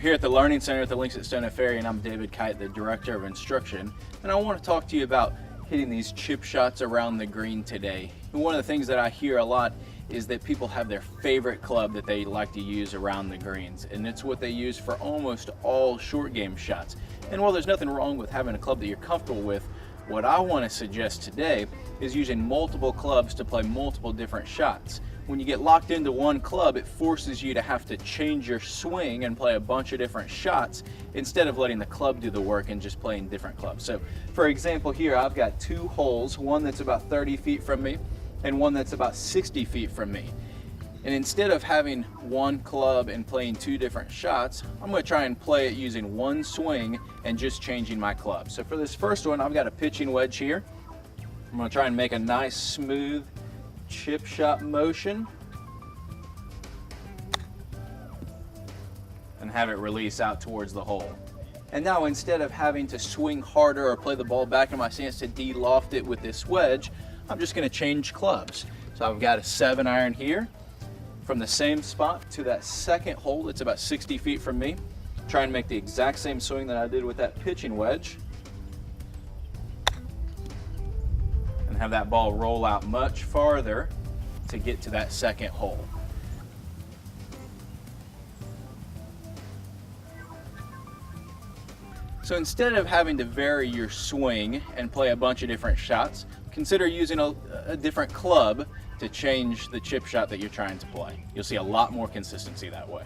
We're here at the Learning Center at the links at Stono Ferry, and I'm David Kite, the Director of Instruction, and I want to talk to you about hitting these chip shots around the green today. And one of the things that I hear a lot is that people have their favorite club that they like to use around the greens, and it's what they use for almost all short game shots. And while there's nothing wrong with having a club that you're comfortable with, what I want to suggest today is using multiple clubs to play multiple different shots. When you get locked into one club, it forces you to have to change your swing and play a bunch of different shots instead of letting the club do the work and just playing different clubs. So for example here, I've got two holes, one that's about 30 feet from me and one that's about 60 feet from me. And instead of having one club and playing two different shots, I'm going to try and play it using one swing and just changing my club. So for this first one, I've got a pitching wedge here. I'm going to try and make a nice smooth chip shot motion and have it release out towards the hole. And now instead of having to swing harder or play the ball back in my stance to de-loft it with this wedge, I'm just going to change clubs. So I've got a 7-iron here from the same spot to that second hole that's about 60 feet from me. Try and make the exact same swing that I did with that pitching wedge and have that ball roll out much farther to get to that second hole. So instead of having to vary your swing and play a bunch of different shots, consider using a different club to change the chip shot that you're trying to play. You'll see a lot more consistency that way.